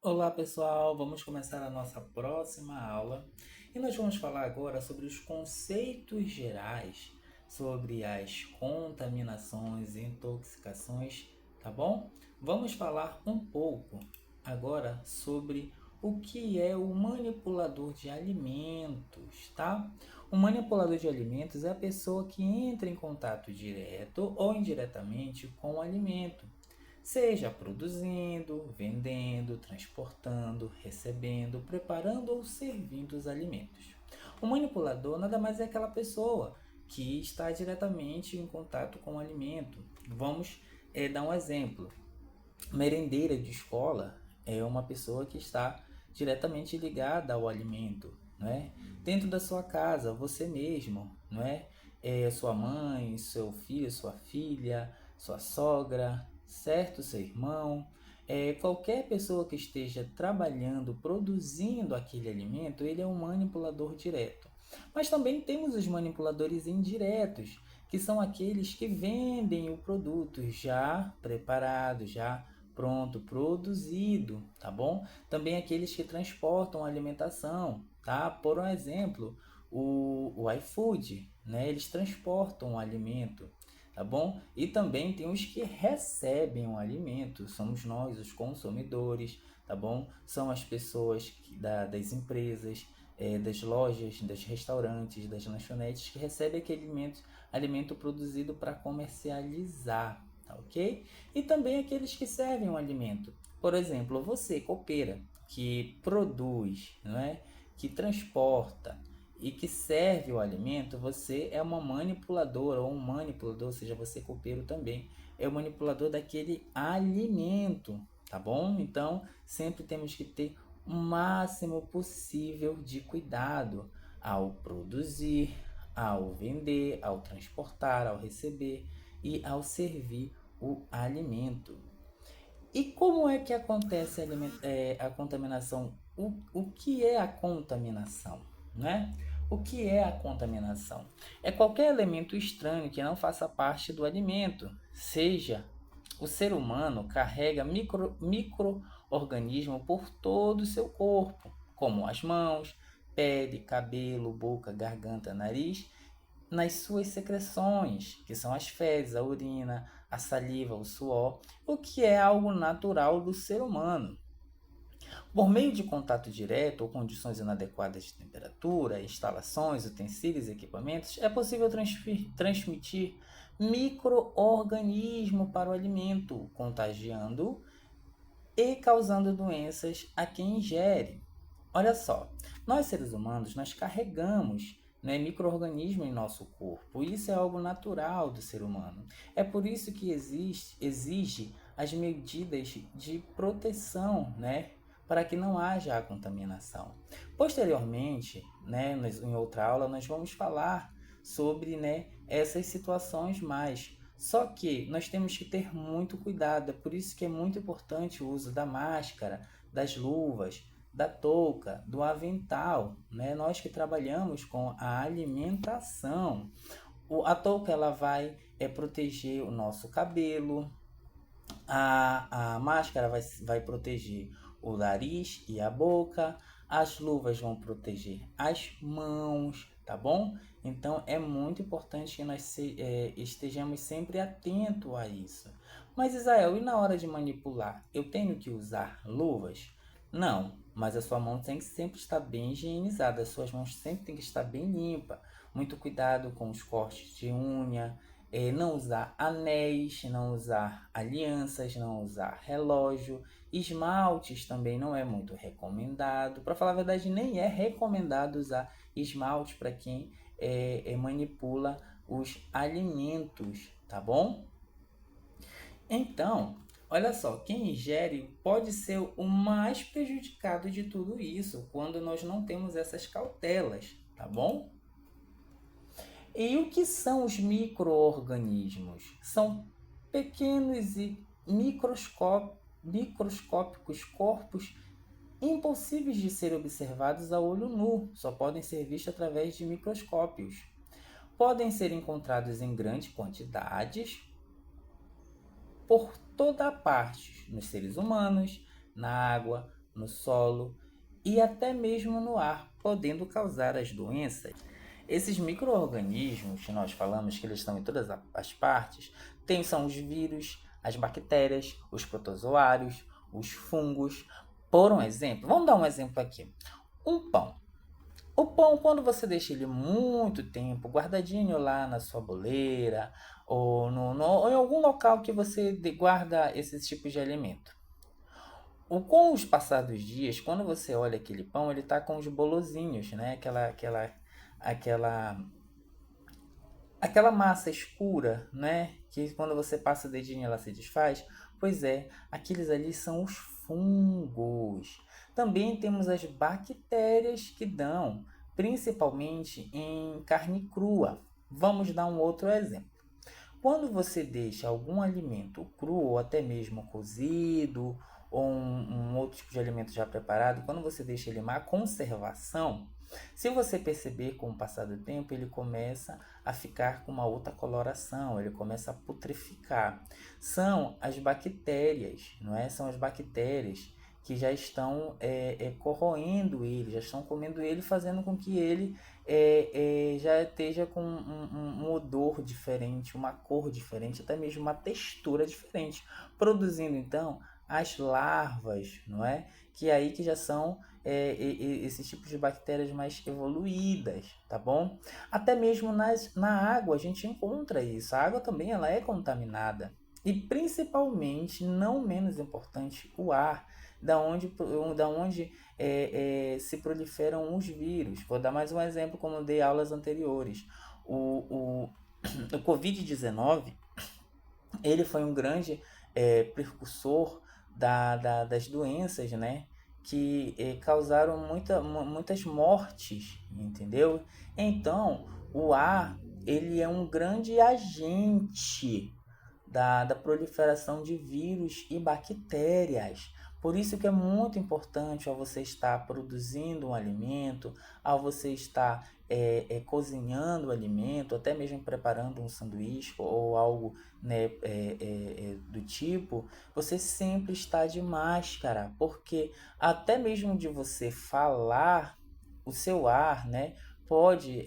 Olá pessoal, vamos começar a nossa próxima aula e nós vamos falar agora sobre os conceitos gerais sobre as contaminações e intoxicações, tá bom? Vamos falar um pouco agora sobre o que é o manipulador de alimentos, tá? O manipulador de alimentos é a pessoa que entra em contato direto ou indiretamente com o alimento, seja produzindo, vendendo, transportando, recebendo, preparando ou servindo os alimentos. O manipulador nada mais é aquela pessoa que está diretamente em contato com o alimento. Vamos dar um exemplo. Merendeira de escola é uma pessoa que está diretamente ligada ao alimento, não é? Dentro da sua casa, você mesmo, não é? Sua mãe, seu filho, sua filha, sua sogra, certo? Seu irmão, qualquer pessoa que esteja trabalhando, produzindo aquele alimento, ele é um manipulador direto. Mas também temos os manipuladores indiretos, que são aqueles que vendem o produto já preparado, já pronto, produzido, tá bom? Também aqueles que transportam a alimentação, tá? Por um exemplo, o iFood, né? Eles transportam o alimento, tá bom? E também tem os que recebem o alimento, somos nós, os consumidores, tá bom? São as pessoas das empresas, das lojas, dos restaurantes, das lanchonetes que recebem aquele alimento produzido para comercializar, tá ok? E também aqueles que servem o alimento. Por exemplo, você, copeira, que produz, não é? Que transporta e que serve o alimento, você é uma manipuladora ou um manipulador, ou seja, você copeiro também é o manipulador daquele alimento, tá bom? Então, sempre temos que ter o máximo possível de cuidado ao produzir, ao vender, ao transportar, ao receber e ao servir o alimento. E como é que acontece a contaminação? O que é a contaminação, né? O que é a contaminação? É qualquer elemento estranho que não faça parte do alimento, seja o ser humano carrega micro-organismos por todo o seu corpo, como as mãos, pele, cabelo, boca, garganta, nariz, nas suas secreções, que são as fezes, a urina, a saliva, o suor, o que é algo natural do ser humano. Por meio de contato direto ou condições inadequadas de temperatura, instalações, utensílios e equipamentos, é possível transmitir micro-organismo para o alimento, contagiando e causando doenças a quem ingere. Olha só, nós seres humanos, nós carregamos, né, micro-organismos em nosso corpo. Isso é algo natural do ser humano. É por isso que exige as medidas de proteção, né, para que não haja a contaminação. Posteriormente, né, em outra aula, nós vamos falar sobre, né, essas situações mais. Só que nós temos que ter muito cuidado, é por isso que é muito importante o uso da máscara, das luvas, da touca, do avental, né? Nós que trabalhamos com a alimentação. A touca ela vai proteger o nosso cabelo, a máscara vai proteger o nariz e a boca, as luvas vão proteger as mãos, tá bom? Então é muito importante que nós estejamos sempre atentos a isso. Mas Israel, e na hora de manipular, eu tenho que usar luvas? Não, mas a sua mão tem que sempre estar bem higienizada, as suas mãos sempre têm que estar bem limpas. Muito cuidado com os cortes de unha, não usar anéis, não usar alianças, não usar relógio, esmaltes também não é muito recomendado. Para falar a verdade, nem é recomendado usar esmalte para quem manipula os alimentos, tá bom? Então, olha só, quem ingere pode ser o mais prejudicado de tudo isso quando nós não temos essas cautelas, tá bom? E o que são os micro-organismos? São pequenos e microscópicos corpos impossíveis de ser observados a olho nu, só podem ser vistos através de microscópios. Podem ser encontrados em grandes quantidades por toda parte, nos seres humanos, na água, no solo e até mesmo no ar, podendo causar as doenças. Esses micro-organismos que nós falamos que eles estão em todas as partes, são os vírus, as bactérias, os protozoários, os fungos. Por um exemplo, vamos dar um exemplo aqui. Um pão. O pão, quando você deixa ele muito tempo guardadinho lá na sua boleira ou, ou em algum local que você guarda esses tipos de alimento. Com os passados dias, quando você olha aquele pão, ele está com os bolozinhos, né? Aquela, aquela massa escura, né? Que quando você passa o dedinho ela se desfaz. Pois é, aqueles ali são os fungos. Também temos as bactérias que dão, principalmente em carne crua. Vamos dar um outro exemplo. Quando você deixa algum alimento cru ou até mesmo cozido ou um outro tipo de alimento já preparado, quando você deixa ele em má conservação, se você perceber com o passar do tempo, ele começa a ficar com uma outra coloração, ele começa a putreficar. São as bactérias, não é? São as bactérias que já estão corroendo ele, já estão comendo ele, fazendo com que ele já esteja com um odor diferente, uma cor diferente, até mesmo uma textura diferente, produzindo então as larvas, não é? Que aí que já são esses tipos de bactérias mais evoluídas, tá bom? Até mesmo na água a gente encontra isso. A água também ela é contaminada. E principalmente, não menos importante, o ar, da onde se proliferam os vírus. Vou dar mais um exemplo, como eu dei aulas anteriores. O Covid-19, ele foi um grande precursor das doenças, né? Que causaram muitas mortes, entendeu? Então, o ar, ele é um grande agente da proliferação de vírus e bactérias. Por isso que é muito importante ao você estar produzindo um alimento, ao você estar cozinhando o alimento, até mesmo preparando um sanduíche ou algo, né, do tipo, você sempre está de máscara, porque até mesmo de você falar, o seu ar, né, pode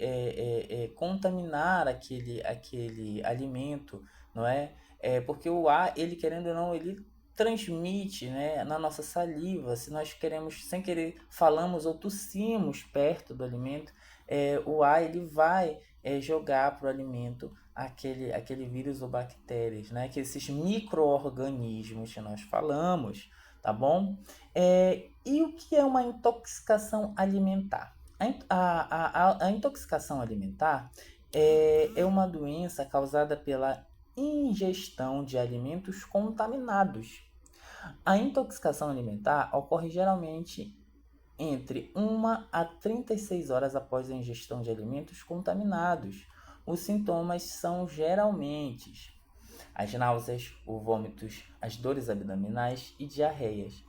contaminar aquele alimento, não é? Porque o ar, ele querendo ou não, ele transmite, né, na nossa saliva. Se nós queremos, sem querer, falamos ou tossimos perto do alimento, o ar ele vai jogar para o alimento aquele vírus ou bactérias, né? Que esses micro-organismos que nós falamos, tá bom? E o que é uma intoxicação alimentar? A intoxicação alimentar é uma doença causada pela ingestão de alimentos contaminados. A intoxicação alimentar ocorre geralmente entre 1 a 36 horas após a ingestão de alimentos contaminados. Os sintomas são geralmente as náuseas, os vômitos, as dores abdominais e diarreias,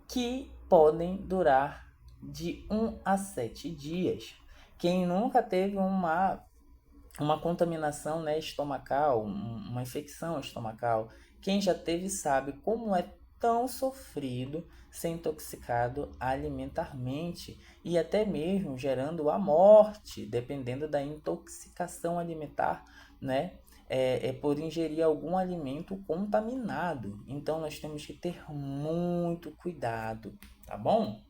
que podem durar de 1 a 7 dias. Quem nunca teve uma contaminação, né, estomacal, uma infecção estomacal, quem já teve sabe como é tão sofrido ser intoxicado alimentarmente e até mesmo gerando a morte, dependendo da intoxicação alimentar, né? Por ingerir algum alimento contaminado. Então nós temos que ter muito cuidado, tá bom?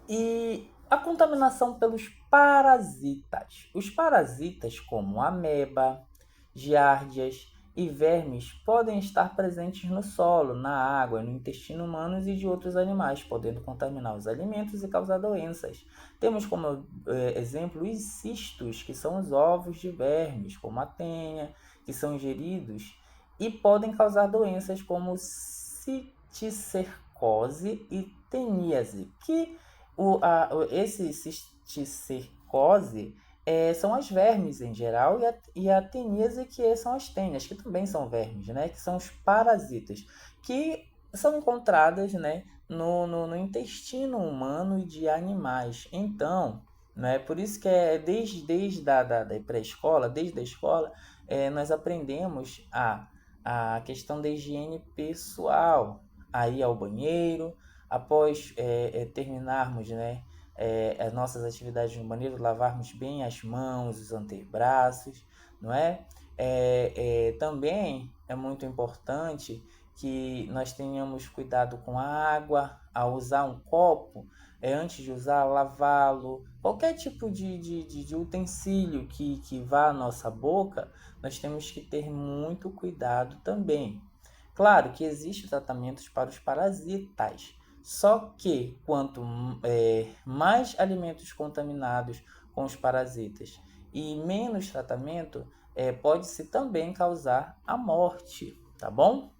E a contaminação pelos parasitas. Os parasitas, como ameba, giardias e vermes, podem estar presentes no solo, na água, no intestino humano e de outros animais, podendo contaminar os alimentos e causar doenças. Temos como exemplo os cistos, que são os ovos de vermes, como a tenha, que são ingeridos e podem causar doenças como cisticercose e teníase, que esse cisticercose são as vermes em geral e a teníase, que são as tênias, que também são vermes, né? Que são os parasitas, que são encontradas, né, no intestino humano e de animais. Então, né, por isso que desde da pré-escola, desde a escola, nós aprendemos a questão da higiene pessoal, a ir ao banheiro, após terminarmos, né, as nossas atividades no banheiro, lavarmos bem as mãos, os antebraços, não é? Também é muito importante que nós tenhamos cuidado com a água, ao usar um copo, antes de usar, lavá-lo. Qualquer tipo de utensílio que vá à nossa boca, nós temos que ter muito cuidado também. Claro que existem tratamentos para os parasitas, só que quanto mais alimentos contaminados com os parasitas e menos tratamento, pode-se também causar a morte, tá bom?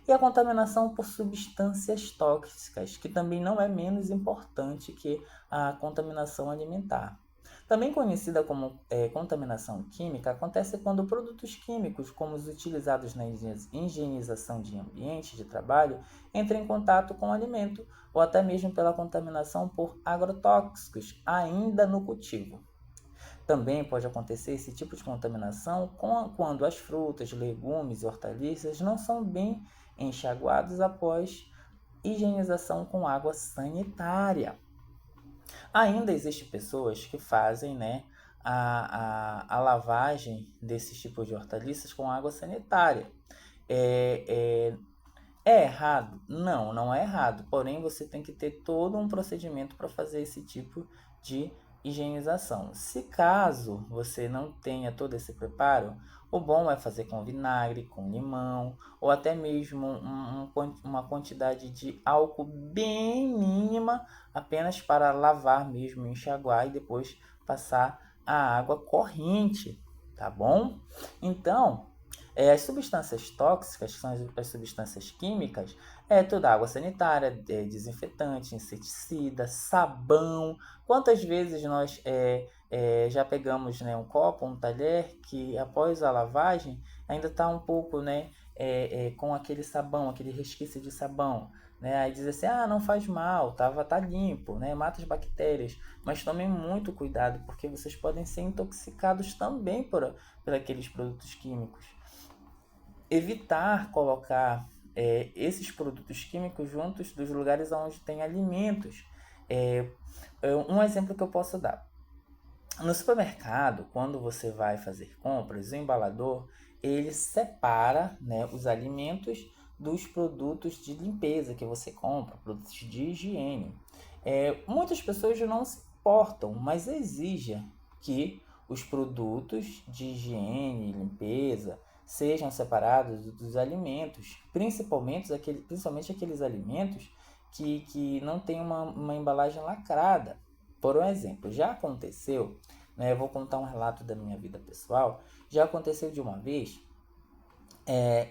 E a contaminação por substâncias tóxicas, que também não é menos importante que a contaminação alimentar. Também conhecida como contaminação química, acontece quando produtos químicos, como os utilizados na higienização de ambientes de trabalho, entram em contato com o alimento, ou até mesmo pela contaminação por agrotóxicos, ainda no cultivo. Também pode acontecer esse tipo de contaminação quando as frutas, legumes e hortaliças não são bem enxaguados após higienização com água sanitária. Ainda existem pessoas que fazem, né, a lavagem desses tipos de hortaliças com água sanitária. É errado? Não, não é errado. Porém, você tem que ter todo um procedimento para fazer esse tipo de higienização. Se caso você não tenha todo esse preparo, o bom é fazer com vinagre, com limão, ou até mesmo uma quantidade de álcool bem mínima, apenas para lavar mesmo, enxaguar e depois passar a água corrente, tá bom? Então, as substâncias tóxicas, que são as substâncias químicas, toda água sanitária, desinfetante, inseticida, sabão. Quantas vezes nós já pegamos, né, um copo, um talher, que após a lavagem ainda está um pouco, né, com aquele sabão, aquele resquício de sabão. Né? Aí diz assim, não faz mal, tá limpo, né? Mata as bactérias. Mas tomem muito cuidado, porque vocês podem ser intoxicados também por aqueles produtos químicos. Evitar colocar esses produtos químicos juntos dos lugares onde tem alimentos. Um exemplo que eu posso dar. No supermercado, quando você vai fazer compras, o embalador ele separa, né, os alimentos dos produtos de limpeza que você compra, produtos de higiene. Muitas pessoas não se importam, mas exija que os produtos de higiene e limpeza sejam separados dos alimentos, principalmente aqueles alimentos que não têm uma embalagem lacrada. Por um exemplo, já aconteceu, né, eu vou contar um relato da minha vida pessoal, já aconteceu de uma vez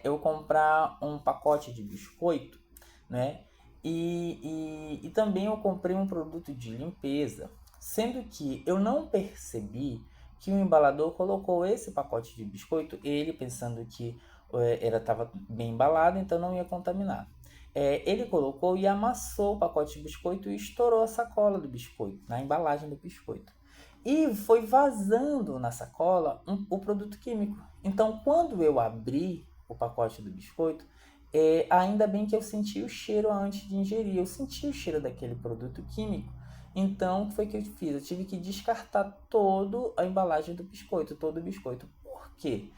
eu comprar um pacote de biscoito, né, e também eu comprei um produto de limpeza, sendo que eu não percebi que o embalador colocou esse pacote de biscoito, ele pensando que estava bem embalado, então não ia contaminar. Ele colocou e amassou o pacote de biscoito e estourou a sacola do biscoito, na embalagem do biscoito. E foi vazando na sacola o produto químico. Então, quando eu abri o pacote do biscoito, ainda bem que eu senti o cheiro antes de ingerir. Eu senti o cheiro daquele produto químico. Então, o que foi que eu fiz? Eu tive que descartar toda a embalagem do biscoito, todo o biscoito. Por quê?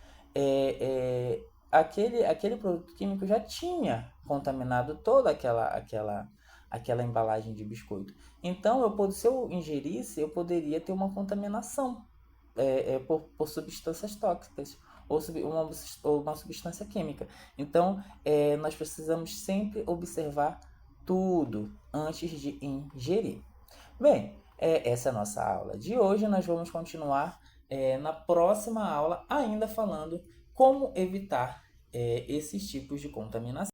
Aquele produto químico já tinha contaminado toda aquela embalagem de biscoito. Então, se eu ingerisse, eu poderia ter uma contaminação por substâncias tóxicas ou uma substância química. Então, nós precisamos sempre observar tudo antes de ingerir. Bem, essa é a nossa aula de hoje. Nós vamos continuar na próxima aula, ainda falando como evitar esses tipos de contaminação.